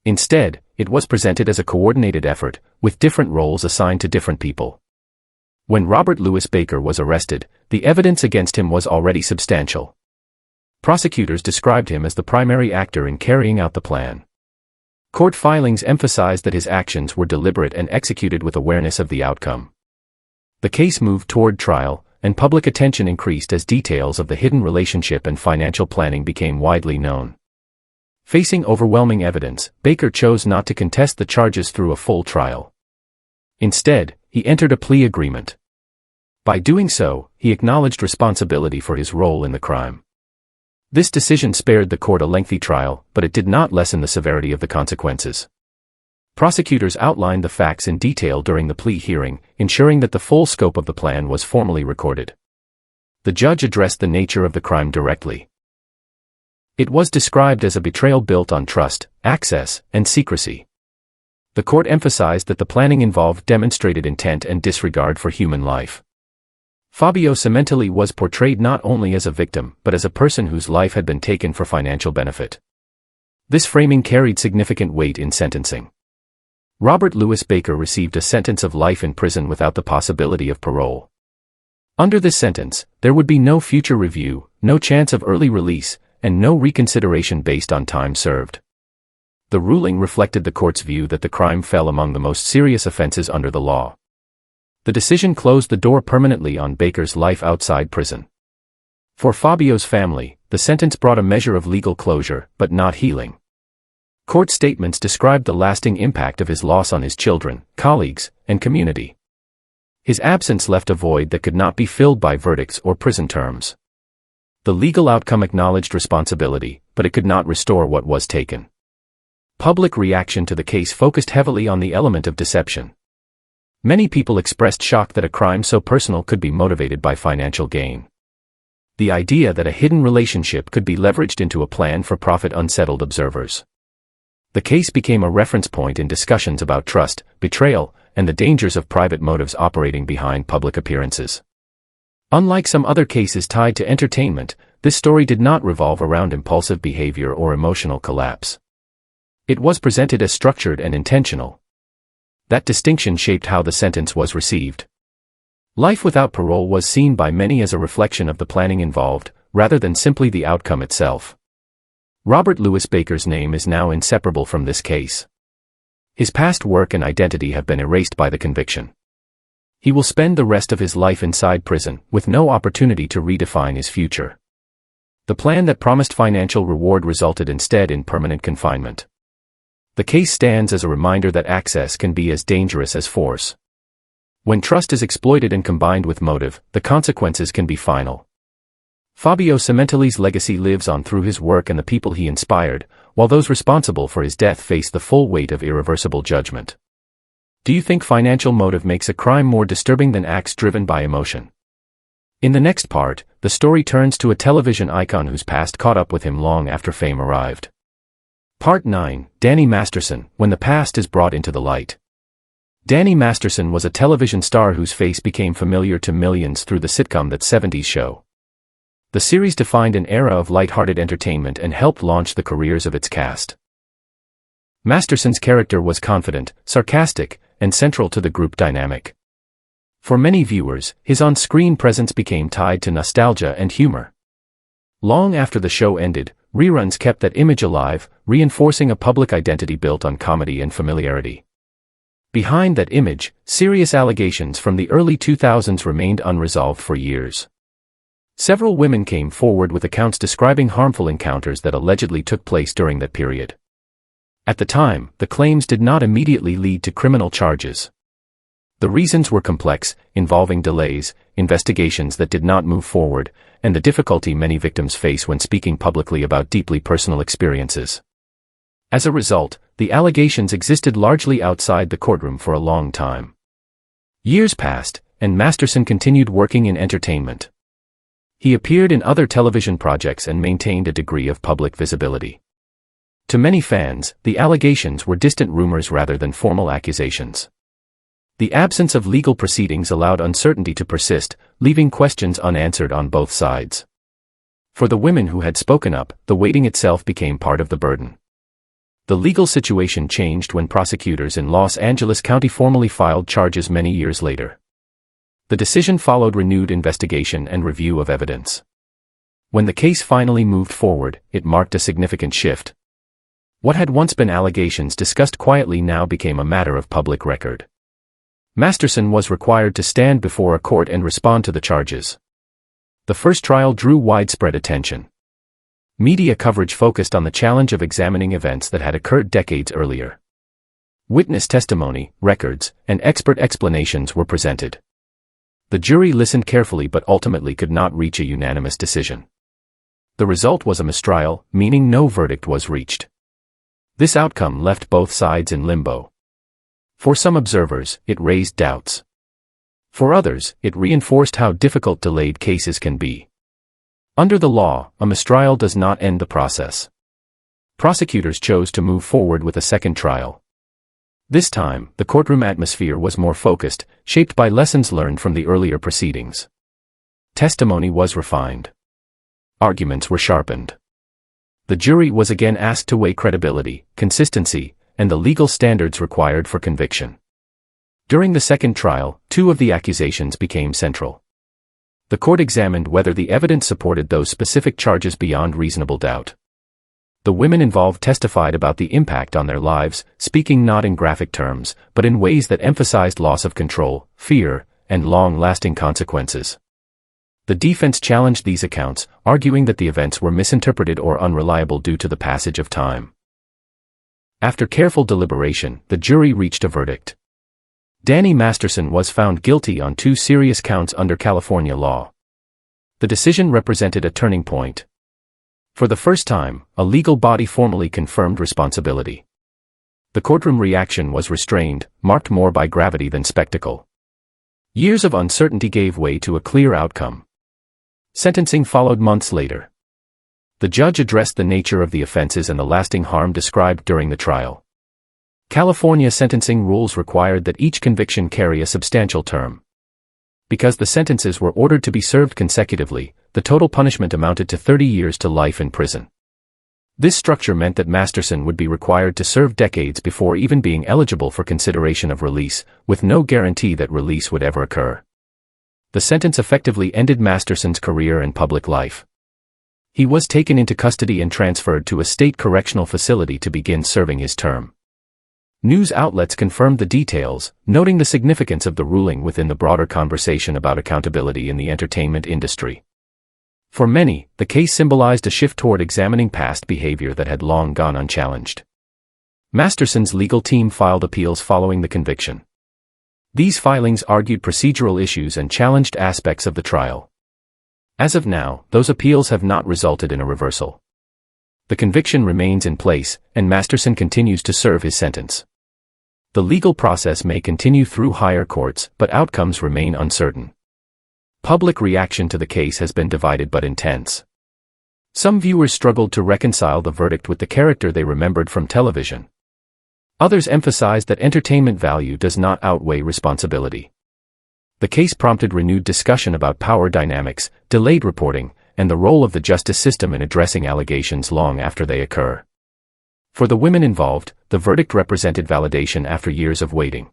Instead, it was presented as a coordinated effort, with different roles assigned to different people. When Robert Louis Baker was arrested, the evidence against him was already substantial. Prosecutors described him as the primary actor in carrying out the plan. Court filings emphasized that his actions were deliberate and executed with awareness of the outcome. The case moved toward trial, and public attention increased as details of the hidden relationship and financial planning became widely known. Facing overwhelming evidence, Baker chose not to contest the charges through a full trial. Instead, he entered a plea agreement. By doing so, he acknowledged responsibility for his role in the crime. This decision spared the court a lengthy trial, but it did not lessen the severity of the consequences. Prosecutors outlined the facts in detail during the plea hearing, ensuring that the full scope of the plan was formally recorded. The judge addressed the nature of the crime directly. It was described as a betrayal built on trust, access, and secrecy. The court emphasized that the planning involved demonstrated intent and disregard for human life. Fabio Cementili was portrayed not only as a victim but as a person whose life had been taken for financial benefit. This framing carried significant weight in sentencing. Robert Louis Baker received a sentence of life in prison without the possibility of parole. Under this sentence, there would be no future review, no chance of early release, and no reconsideration based on time served. The ruling reflected the court's view that the crime fell among the most serious offenses under the law. The decision closed the door permanently on Baker's life outside prison. For Fabio's family, the sentence brought a measure of legal closure, but not healing. Court statements described the lasting impact of his loss on his children, colleagues, and community. His absence left a void that could not be filled by verdicts or prison terms. The legal outcome acknowledged responsibility, but it could not restore what was taken. Public reaction to the case focused heavily on the element of deception. Many people expressed shock that a crime so personal could be motivated by financial gain. The idea that a hidden relationship could be leveraged into a plan for profit unsettled observers. The case became a reference point in discussions about trust, betrayal, and the dangers of private motives operating behind public appearances. Unlike some other cases tied to entertainment, this story did not revolve around impulsive behavior or emotional collapse. It was presented as structured and intentional. That distinction shaped how the sentence was received. Life without parole was seen by many as a reflection of the planning involved, rather than simply the outcome itself. Robert Louis Baker's name is now inseparable from this case. His past work and identity have been erased by the conviction. He will spend the rest of his life inside prison, with no opportunity to redefine his future. The plan that promised financial reward resulted instead in permanent confinement. The case stands as a reminder that access can be as dangerous as force. When trust is exploited and combined with motive, the consequences can be final. Fabio Cementili's legacy lives on through his work and the people he inspired, while those responsible for his death face the full weight of irreversible judgment. Do you think financial motive makes a crime more disturbing than acts driven by emotion? In the next part, the story turns to a television icon whose past caught up with him long after fame arrived. Part 9, Danny Masterson, When the Past is Brought into the Light. Danny Masterson was a television star whose face became familiar to millions through the sitcom That 70s Show. The series defined an era of light-hearted entertainment and helped launch the careers of its cast. Masterson's character was confident, sarcastic, and central to the group dynamic. For many viewers, his on-screen presence became tied to nostalgia and humor. Long after the show ended, reruns kept that image alive, reinforcing a public identity built on comedy and familiarity. Behind that image, serious allegations from the early 2000s remained unresolved for years. Several women came forward with accounts describing harmful encounters that allegedly took place during that period. At the time, the claims did not immediately lead to criminal charges. The reasons were complex, involving delays, investigations that did not move forward, and the difficulty many victims face when speaking publicly about deeply personal experiences. As a result, the allegations existed largely outside the courtroom for a long time. Years passed, and Masterson continued working in entertainment. He appeared in other television projects and maintained a degree of public visibility. To many fans, the allegations were distant rumors rather than formal accusations. The absence of legal proceedings allowed uncertainty to persist, leaving questions unanswered on both sides. For the women who had spoken up, the waiting itself became part of the burden. The legal situation changed when prosecutors in Los Angeles County formally filed charges many years later. The decision followed renewed investigation and review of evidence. When the case finally moved forward, it marked a significant shift. What had once been allegations discussed quietly now became a matter of public record. Masterson was required to stand before a court and respond to the charges. The first trial drew widespread attention. Media coverage focused on the challenge of examining events that had occurred decades earlier. Witness testimony, records, and expert explanations were presented. The jury listened carefully but ultimately could not reach a unanimous decision. The result was a mistrial, meaning no verdict was reached. This outcome left both sides in limbo. For some observers, it raised doubts. For others, it reinforced how difficult delayed cases can be. Under the law, a mistrial does not end the process. Prosecutors chose to move forward with a second trial. This time, the courtroom atmosphere was more focused, shaped by lessons learned from the earlier proceedings. Testimony was refined. Arguments were sharpened. The jury was again asked to weigh credibility, consistency, and the legal standards required for conviction. During the second trial, two of the accusations became central. The court examined whether the evidence supported those specific charges beyond reasonable doubt. The women involved testified about the impact on their lives, speaking not in graphic terms, but in ways that emphasized loss of control, fear, and long-lasting consequences. The defense challenged these accounts, arguing that the events were misinterpreted or unreliable due to the passage of time. After careful deliberation, the jury reached a verdict. Danny Masterson was found guilty on 2 serious counts under California law. The decision represented a turning point. For the first time, a legal body formally confirmed responsibility. The courtroom reaction was restrained, marked more by gravity than spectacle. Years of uncertainty gave way to a clear outcome. Sentencing followed months later. The judge addressed the nature of the offenses and the lasting harm described during the trial. California sentencing rules required that each conviction carry a substantial term. Because the sentences were ordered to be served consecutively, the total punishment amounted to 30 years to life in prison. This structure meant that Masterson would be required to serve decades before even being eligible for consideration of release, with no guarantee that release would ever occur. The sentence effectively ended Masterson's career and public life. He was taken into custody and transferred to a state correctional facility to begin serving his term. News outlets confirmed the details, noting the significance of the ruling within the broader conversation about accountability in the entertainment industry. For many, the case symbolized a shift toward examining past behavior that had long gone unchallenged. Masterson's legal team filed appeals following the conviction. These filings argued procedural issues and challenged aspects of the trial. As of now, those appeals have not resulted in a reversal. The conviction remains in place, and Masterson continues to serve his sentence. The legal process may continue through higher courts, but outcomes remain uncertain. Public reaction to the case has been divided but intense. Some viewers struggled to reconcile the verdict with the character they remembered from television. Others emphasized that entertainment value does not outweigh responsibility. The case prompted renewed discussion about power dynamics, delayed reporting, and the role of the justice system in addressing allegations long after they occur. For the women involved, the verdict represented validation after years of waiting.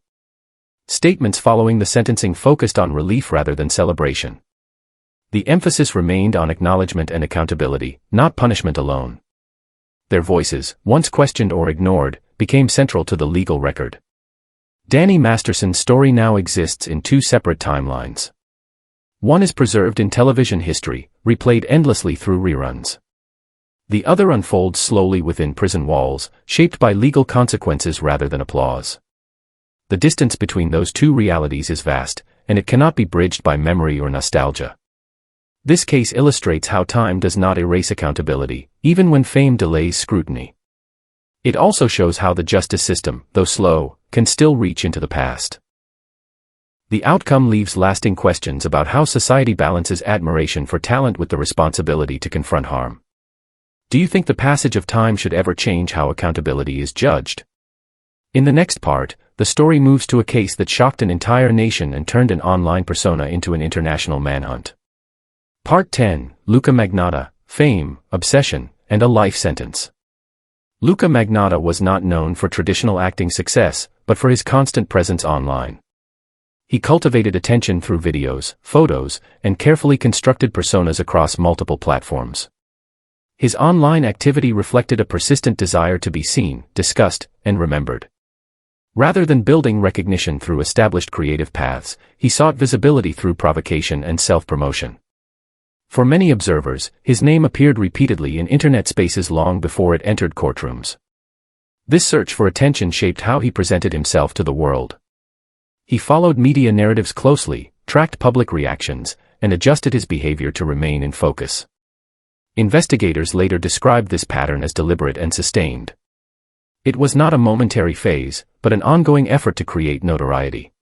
Statements following the sentencing focused on relief rather than celebration. The emphasis remained on acknowledgement and accountability, not punishment alone. Their voices, once questioned or ignored, became central to the legal record. Danny Masterson's story now exists in 2 separate timelines. One is preserved in television history, replayed endlessly through reruns. The other unfolds slowly within prison walls, shaped by legal consequences rather than applause. The distance between those 2 realities is vast, and it cannot be bridged by memory or nostalgia. This case illustrates how time does not erase accountability, even when fame delays scrutiny. It also shows how the justice system, though slow, can still reach into the past. The outcome leaves lasting questions about how society balances admiration for talent with the responsibility to confront harm. Do you think the passage of time should ever change how accountability is judged? In the next part, the story moves to a case that shocked an entire nation and turned an online persona into an international manhunt. Part 10, Luca Magnotta, fame, obsession, and a life sentence. Luca Magnotta was not known for traditional acting success, but for his constant presence online. He cultivated attention through videos, photos, and carefully constructed personas across multiple platforms. His online activity reflected a persistent desire to be seen, discussed, and remembered. Rather than building recognition through established creative paths, he sought visibility through provocation and self-promotion. For many observers, his name appeared repeatedly in internet spaces long before it entered courtrooms. This search for attention shaped how he presented himself to the world. He followed media narratives closely, tracked public reactions, and adjusted his behavior to remain in focus. Investigators later described this pattern as deliberate and sustained. It was not a momentary phase, but an ongoing effort to create notoriety.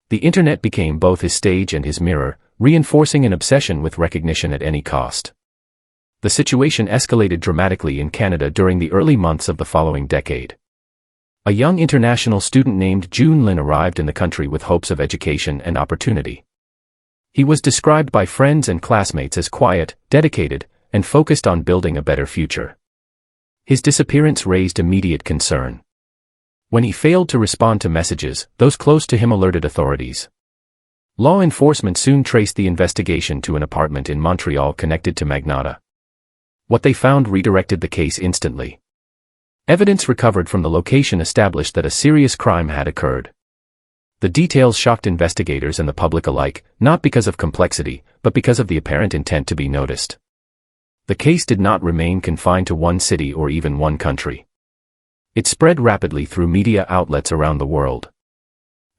The internet became both his stage and his mirror, reinforcing an obsession with recognition at any cost. The situation escalated dramatically in Canada during the early months of the following decade. A young international student named June Lin arrived in the country with hopes of education and opportunity. He was described by friends and classmates as quiet, dedicated, and focused on building a better future. His disappearance raised immediate concern. When he failed to respond to messages, those close to him alerted authorities. Law enforcement soon traced the investigation to an apartment in Montreal connected to Magnotta. What they found redirected the case instantly. Evidence recovered from the location established that a serious crime had occurred. The details shocked investigators and the public alike, not because of complexity, but because of the apparent intent to be noticed. The case did not remain confined to one city or even one country. It spread rapidly through media outlets around the world.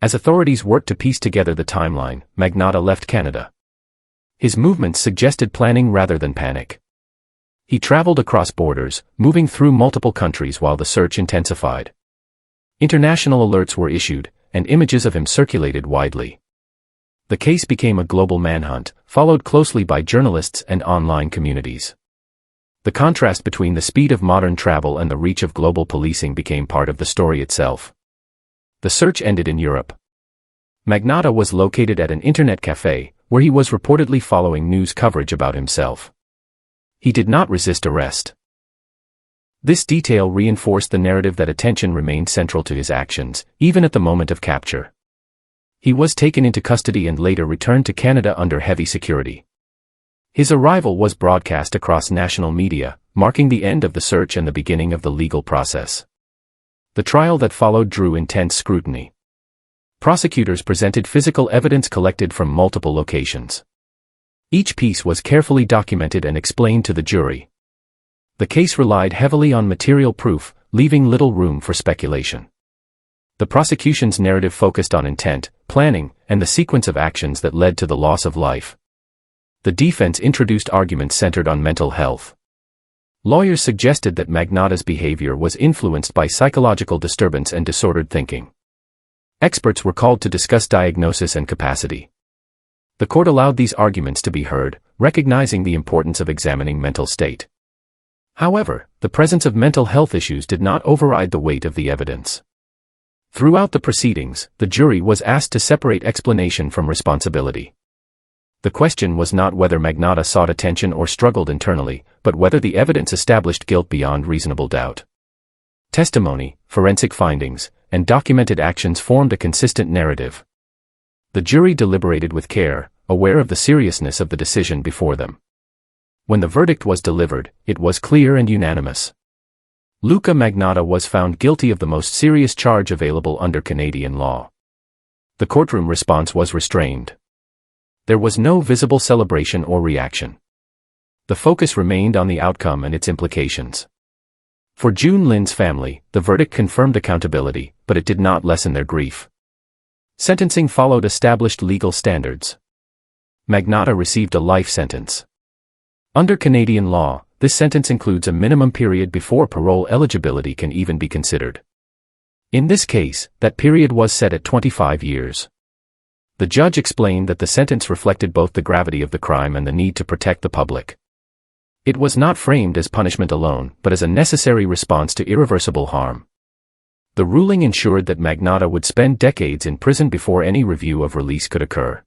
As authorities worked to piece together the timeline, Magnotta left Canada. His movements suggested planning rather than panic. He traveled across borders, moving through multiple countries while the search intensified. International alerts were issued, and images of him circulated widely. The case became a global manhunt, followed closely by journalists and online communities. The contrast between the speed of modern travel and the reach of global policing became part of the story itself. The search ended in Europe. Magnotta was located at an internet cafe, where he was reportedly following news coverage about himself. He did not resist arrest. This detail reinforced the narrative that attention remained central to his actions, even at the moment of capture. He was taken into custody and later returned to Canada under heavy security. His arrival was broadcast across national media, marking the end of the search and the beginning of the legal process. The trial that followed drew intense scrutiny. Prosecutors presented physical evidence collected from multiple locations. Each piece was carefully documented and explained to the jury. The case relied heavily on material proof, leaving little room for speculation. The prosecution's narrative focused on intent, planning, and the sequence of actions that led to the loss of life. The defense introduced arguments centered on mental health. Lawyers suggested that Magnotta's behavior was influenced by psychological disturbance and disordered thinking. Experts were called to discuss diagnosis and capacity. The court allowed these arguments to be heard, recognizing the importance of examining mental state. However, the presence of mental health issues did not override the weight of the evidence. Throughout the proceedings, the jury was asked to separate explanation from responsibility. The question was not whether Magnotta sought attention or struggled internally, but whether the evidence established guilt beyond reasonable doubt. Testimony, forensic findings, and documented actions formed a consistent narrative. The jury deliberated with care, aware of the seriousness of the decision before them. When the verdict was delivered, it was clear and unanimous. Luca Magnotta was found guilty of the most serious charge available under Canadian law. The courtroom response was restrained. There was no visible celebration or reaction. The focus remained on the outcome and its implications. For June Lin's family, the verdict confirmed accountability, but it did not lessen their grief. Sentencing followed established legal standards. Magnotta received a life sentence. Under Canadian law, this sentence includes a minimum period before parole eligibility can even be considered. In this case, that period was set at 25 years. The judge explained that the sentence reflected both the gravity of the crime and the need to protect the public. It was not framed as punishment alone, but as a necessary response to irreversible harm. The ruling ensured that Magnotta would spend decades in prison before any review of release could occur.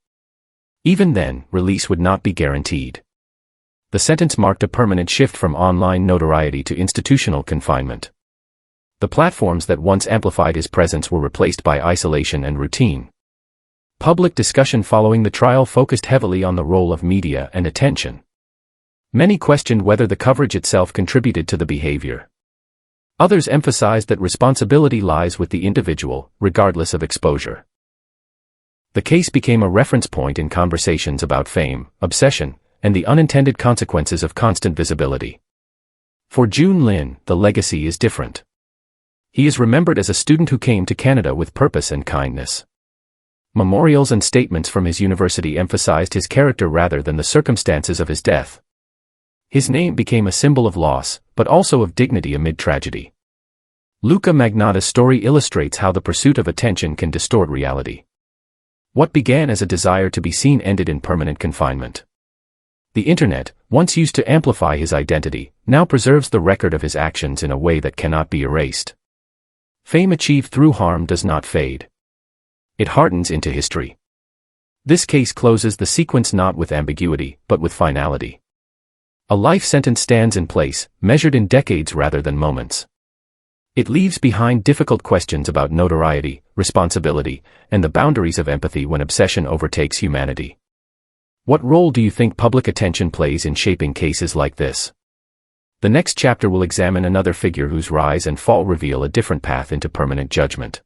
Even then, release would not be guaranteed. The sentence marked a permanent shift from online notoriety to institutional confinement. The platforms that once amplified his presence were replaced by isolation and routine. Public discussion following the trial focused heavily on the role of media and attention. Many questioned whether the coverage itself contributed to the behavior. Others emphasized that responsibility lies with the individual, regardless of exposure. The case became a reference point in conversations about fame, obsession, and the unintended consequences of constant visibility. For Jun Lin, the legacy is different. He is remembered as a student who came to Canada with purpose and kindness. Memorials and statements from his university emphasized his character rather than the circumstances of his death. His name became a symbol of loss, but also of dignity amid tragedy. Luca Magnotta's story illustrates how the pursuit of attention can distort reality. What began as a desire to be seen ended in permanent confinement. The internet, once used to amplify his identity, now preserves the record of his actions in a way that cannot be erased. Fame achieved through harm does not fade. It hardens into history. This case closes the sequence not with ambiguity, but with finality. A life sentence stands in place, measured in decades rather than moments. It leaves behind difficult questions about notoriety, responsibility, and the boundaries of empathy when obsession overtakes humanity. What role do you think public attention plays in shaping cases like this? The next chapter will examine another figure whose rise and fall reveal a different path into permanent judgment.